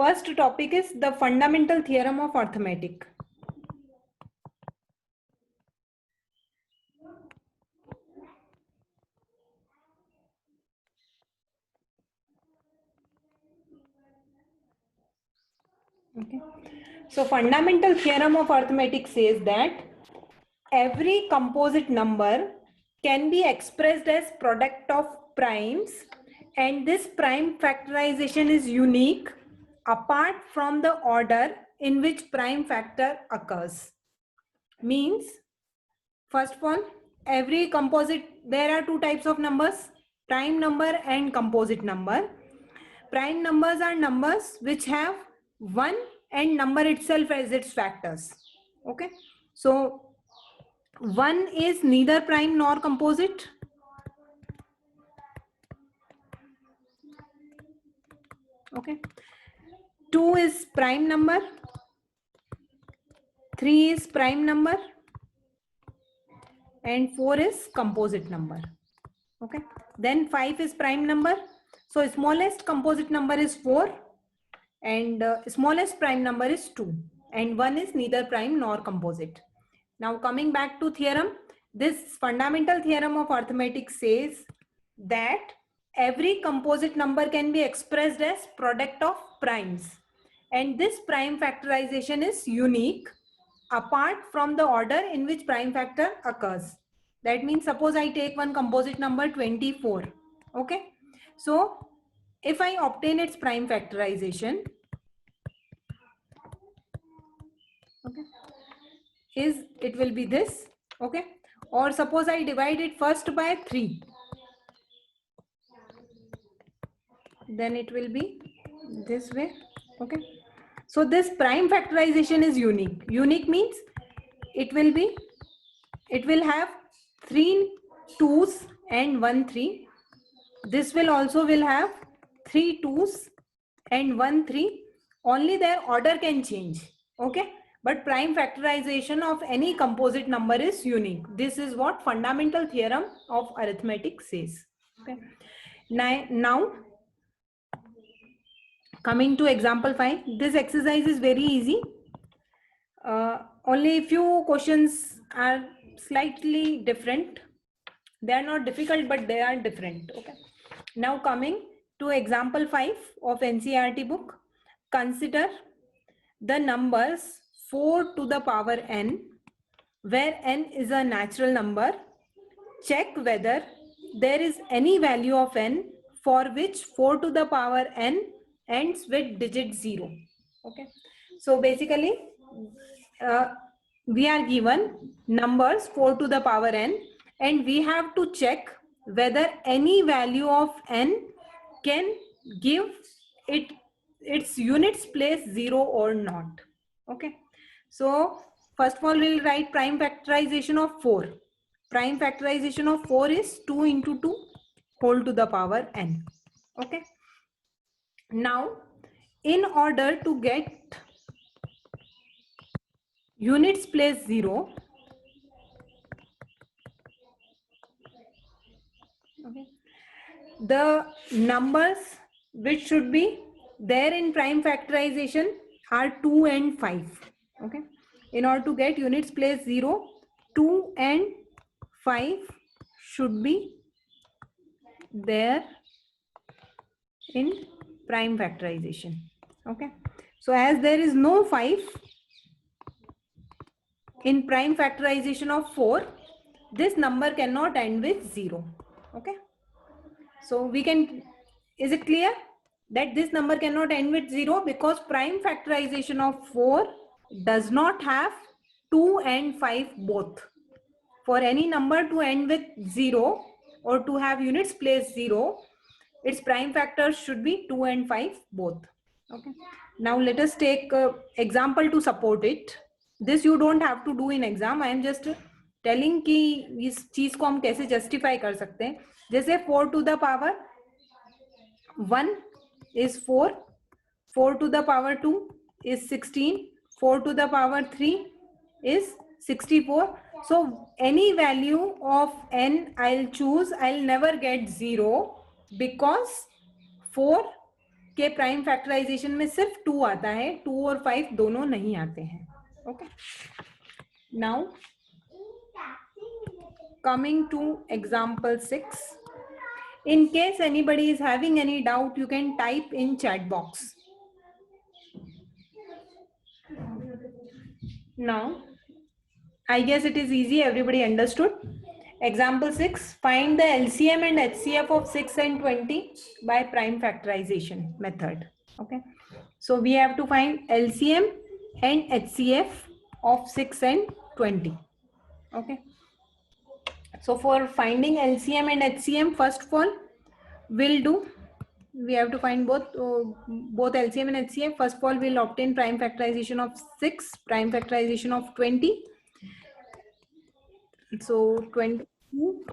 first topic is the fundamental theorem of arithmetic. Okay. So fundamental theorem of arithmetic says that every composite number can be expressed as product of primes, and this prime factorization is unique apart from the order in which prime factor occurs. Means, first of all, every composite, there are two types of numbers, prime number and composite number. Prime numbers are numbers which have 1 and number itself as its factors. Okay, so 1 is neither prime nor composite. Okay, 2 is prime number, 3 is prime number, and 4 is composite number. Okay, then 5 is prime number. So smallest composite number is 4 and smallest prime number is 2, and 1 is neither prime nor composite. Now coming back to theorem, this fundamental theorem of arithmetic says that every composite number can be expressed as product of primes, and this prime factorization is unique apart from the order in which prime factor occurs. That means suppose I take one composite number 24. Okay, so if I obtain its prime factorization, okay, it will be this. Okay, or suppose I divide it first by 3, then it will be this way. Okay, so this prime factorization is unique. Unique means it will have 3 2's and 1 3. This will also have 3 2's and 1 3. Only their order can change. Okay, but prime factorization of any composite number is unique. This is what fundamental theorem of arithmetic says. Okay, now coming to example 5, this exercise is very easy. Only few questions are slightly different. They are not difficult, but they are different. Okay, now coming to example 5 of NCERT book, consider the numbers 4 to the power n, where n is a natural number. Check whether there is any value of n for which 4 to the power n ends with digit 0. Okay, so basically we are given numbers 4 to the power n, and we have to check whether any value of n can give its units place 0 or not. Okay, so first of all we'll write prime factorization of 4. Prime factorization of 4 is 2 into 2 whole to the power n. Okay, now in order to get units place 0, okay, the numbers which should be there in prime factorization are 2 and 5. Okay, in order to get units place 0, 2 and 5 should be there in prime factorization. Okay, so as there is no 5 in prime factorization of 4, this number cannot end with 0. Okay, so we can, is it clear that this number cannot end with 0 because prime factorization of 4 does not have 2 and 5 both. For any number to end with 0 or to have units place 0, its prime factors should be 2 and 5 both. Okay, now let us take example to support it. This you don't have to do in exam. I am just telling कि इस चीज को हम कैसे justify कर सकते हैं. जैसे 4 to the power 1 is 4, 4 to the power 2 is 16, 4 to the power 3 is 64. So any value of n I'll choose, I'll never get 0 because 4 के प्राइम फैक्टराइजेशन में सिर्फ 2 आता है, 2 और 5 दोनों नहीं आते हैं. Okay, now coming to example 6. In case anybody is having any doubt, you can type in chat box. Now, I guess it is easy, everybody understood. Example 6, find the LCM and HCF of 6 and 20 by prime factorization method. Okay, so we have to find LCM and HCF of 6 and 20. Okay, so for finding LCM and HCM, first of all, we have to find both LCM and HCF. First of all, we'll obtain prime factorization of 6, prime factorization of 20. So 22,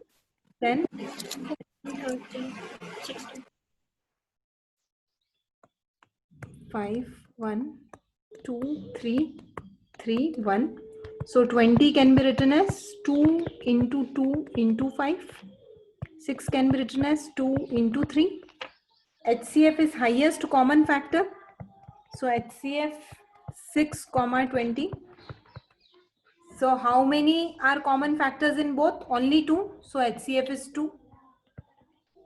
then 5, 1, 2, 3, 3, 1. So 20 can be written as 2 into 2 into 5. 6 can be written as 2 into 3. HCF is highest common factor. So HCF 6, 20. So how many are common factors in both? Only 2. So HCF is 2.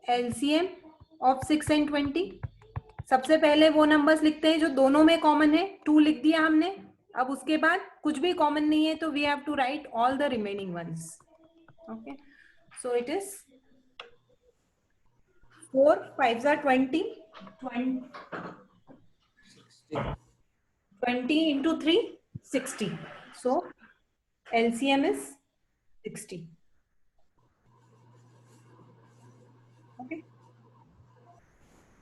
LCM of 6 and 20. सबसे पहले वो numbers लिखते हैं जो दोनों में common है. 2 लिख दिया हमने. अब उसके बाद कुछ भी कॉमन नहीं है तो we have to write all the remaining ones. Okay, so it is 4 5s are 20. 20 into 3, 60. So LCM is 60. Okay,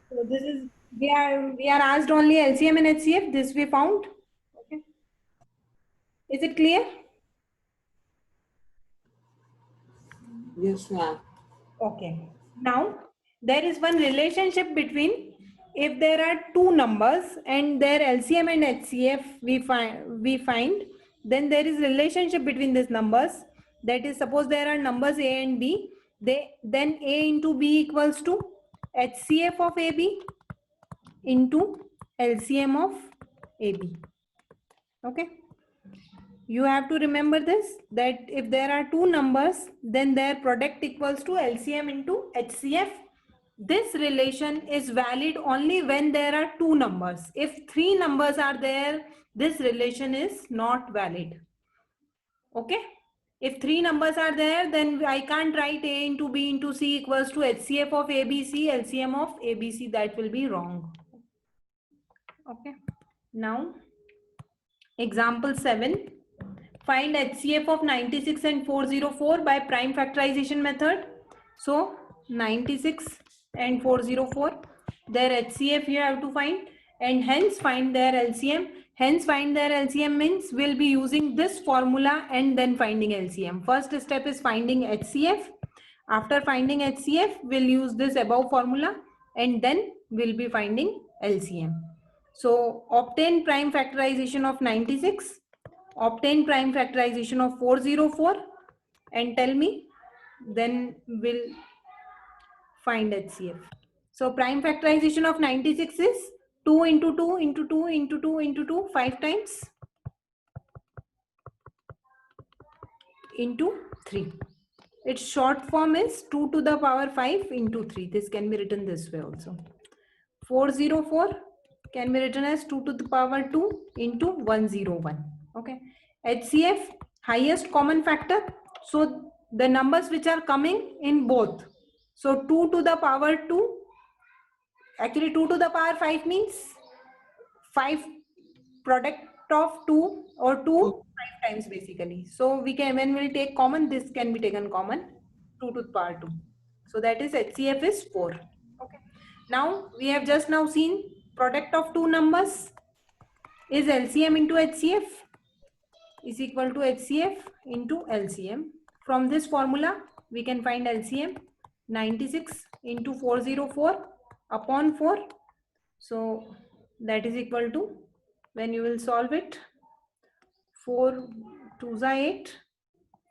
so this is we are asked only LCM and HCF. This we found. Okay, is it clear? Yes, ma'am. Okay, now there is one relationship between, if there are two numbers and their LCM and HCF we find, then there is relationship between these numbers. That is, suppose there are numbers A and B, then A into B equals to HCF of AB into LCM of AB. Okay, you have to remember this, that if there are two numbers, then their product equals to LCM into HCF. This relation is valid only when there are two numbers. If three numbers are there, this relation is not valid. Okay, if three numbers are there, then I can't write A into B into C equals to HCF of ABC, LCM of ABC. That will be wrong. Okay, now example 7. Find HCF of 96 and 404 by prime factorization method. So 96 and 404, their HCF you have to find, and hence find their LCM. Hence find their LCM means we'll be using this formula and then finding LCM. First step is finding HCF. After finding HCF, we'll use this above formula and then we'll be finding LCM. So obtain prime factorization of 96, obtain prime factorization of 404 and tell me, then we'll find HCF. So prime factorization of 96 is 2 into 2 into 2 into 2 into 2, 5 times into 3. Its short form is 2 to the power 5 into 3. This can be written this way also. 404 can be written as 2 to the power 2 into 101. Okay, HCF, highest common factor. So the numbers which are coming in both. So 2 to the power 2, actually 2 to the power 5 means 5 product of 2 or 2 5 times basically. So we can, when we take common, this can be taken common, 2 to the power 2. So that is HCF is 4. Okay, now we have just now seen product of two numbers is LCM into HCF is equal to HCF into LCM. From this formula we can find LCM. 96 into 404 upon 4. So that is equal to, when you will solve it, 4 2s are 8,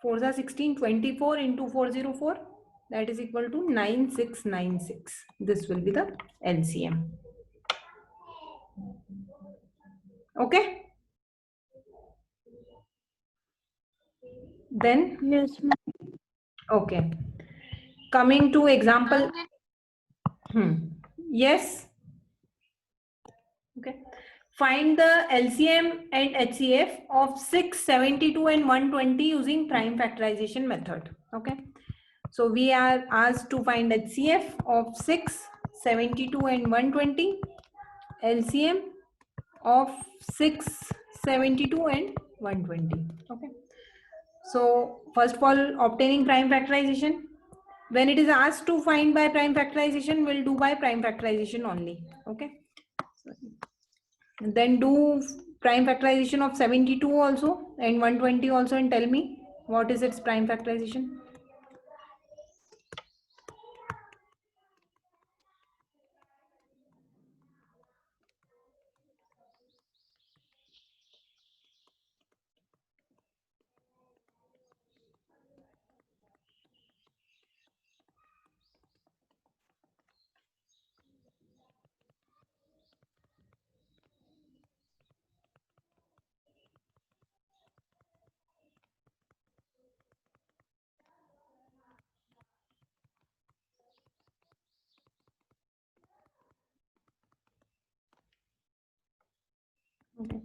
4s are 16, 24 into 404, that is equal to 9696. This will be the LCM. Okay. Then, Yes, ma'am. okay. Coming to example. Yes. Okay. Find the LCM and HCF of 6, 72 and 120 using prime factorization method. Okay. So we are asked to find HCF of 6, 72 and 120, LCM of 6, 72 and 120. Okay. So first of all, obtaining prime factorization. When it is asked to find by prime factorization, we'll do by prime factorization only. Okay. And then do prime factorization of 72 also and 120 also, and tell me what is its prime factorization. Okay.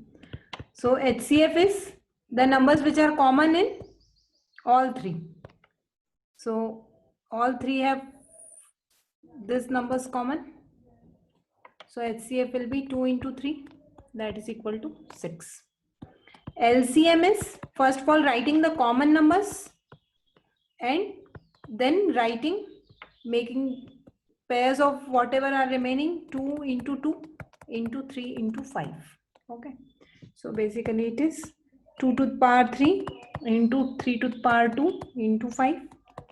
So HCF is the numbers which are common in all three. So all three have this numbers common. So HCF will be 2 into 3, that is equal to 6. LCM is first of all writing the common numbers and then writing, making pairs of whatever are remaining, 2 into 2 into 3 into 5. Okay. So basically it is 2 to the power 3 into 3 to the power 2 into 5,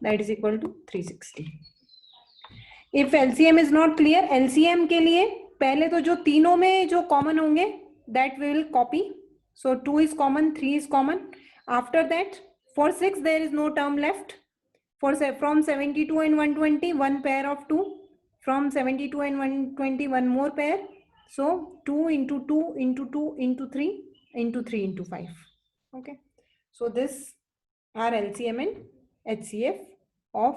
that is equal to 360. If LCM is not clear, LCM के लिए पहले तो जो तीनों में जो common होंगे, that we will copy. So 2 is common, 3 is common. After that, for 6 there is no term left. From 72 and 120, one pair of 2. From 72 and 120, one more pair. So 2 into 2 into 2 into 3 into 3 into 5. Okay. So this are LCM and HCF of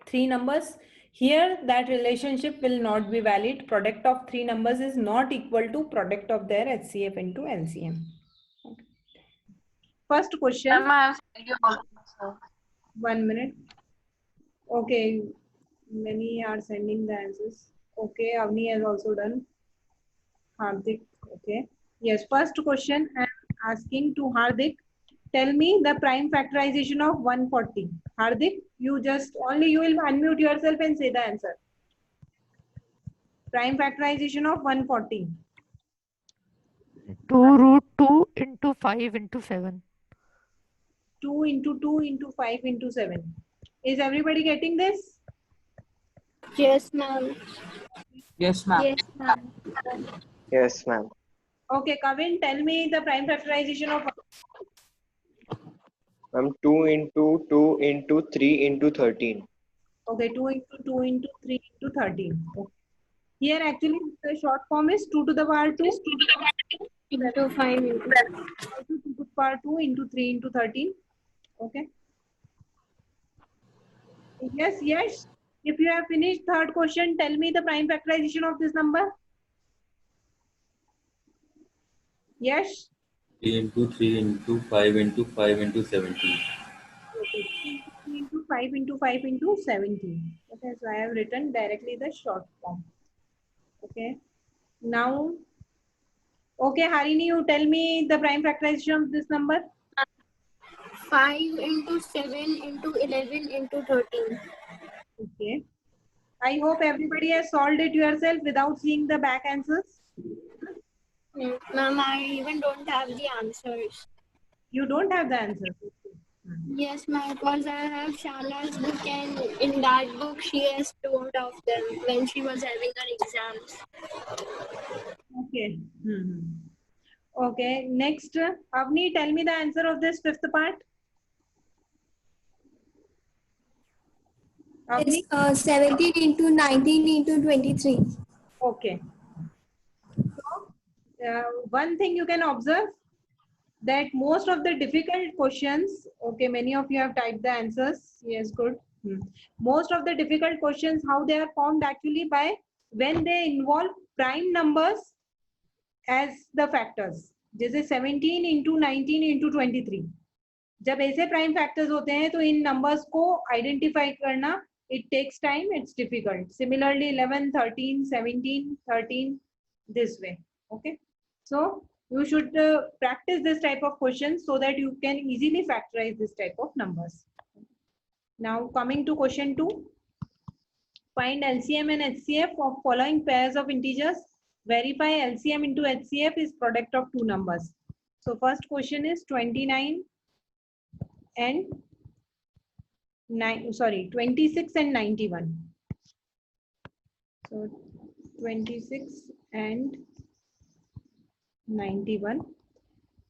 three numbers. Here that relationship will not be valid. Product of three numbers is not equal to product of their HCF into LCM. Okay. First question. Ma'am, I have also. 1 minute. Okay, many are sending the answers. Okay, Avni has also done. Hardik, okay. Yes, first question I am asking to Hardik. Tell me the prime factorization of 140. Hardik, you will unmute yourself and say the answer. Prime factorization of 140. 2 root 2 into 5 into 7. 2 into 2 into 5 into 7. Is everybody getting this? Yes, ma'am. Yes, ma'am. Yes, ma'am. Yes, ma'am. Okay, Kavin, tell me the prime factorization of 2 into 2 into 3 into 13. okay, 2 into 2 into 3 into 13. Okay. Here actually the short form is 2 to the power 2 Into 5 into 2 to the power 2 into 3 into 13. Okay. Yes, yes. If you have finished third question, tell me the prime factorization of this number. Yes. 3 into 3 into 5 into 5 into 17. Okay. 3 into 5 into 5 into 17. Okay, so I have written directly the short form. Okay. Now, okay, Harini, you tell me the prime factorization of this number. 5 into 7 into 11 into 13. Okay. I hope everybody has solved it yourself without seeing the back answers. Ma'am, I even don't have the answers. You don't have the answers. Okay. Yes, ma'am, because I have Shala's book, and in that book she has told of them when she was having her exams. Okay. Okay. Next, Avni, tell me the answer of this fifth part. Avni? It's 17 into 19 into 23. Okay. one thing you can observe, that most of the difficult questions, okay, many of you have typed the answers. Yes, good. Most of the difficult questions, how they are formed actually by when they involve prime numbers as the factors. जैसे 17 into 19 into 23. जब ऐसे prime factors होते हैं तो इन numbers को identify करना it takes time, it's difficult. Similarly 11, 13, 17, 13, this way. Okay, so you should practice this type of questions so that you can easily factorize this type of numbers. Now coming to question 2, find LCM and HCF of following pairs of integers. Verify LCM into HCF is product of two numbers. So first question is 29 and 26 and 91. So 26 and 91.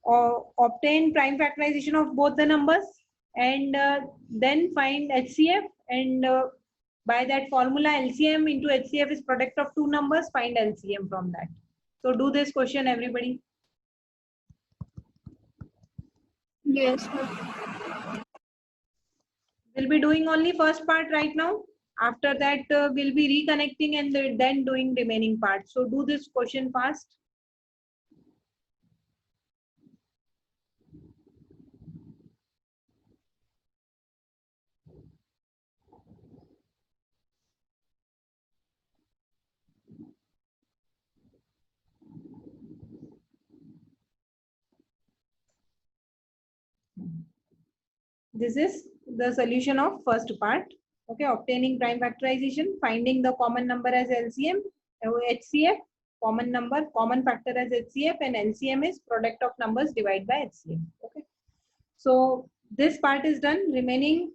Or obtain prime factorization of both the numbers and then find HCF, and by that formula LCM into HCF is product of two numbers, find LCM from that. So do this question, everybody. Yes. We'll be doing only first part right now. After that, we'll be reconnecting and then doing remaining parts. So do this question fast. This is the solution of first part. Okay, obtaining prime factorization, finding the common number as LCM, HCF, common number, common factor as HCF, and LCM is product of numbers divided by HCF. Okay, so this part is done. Remaining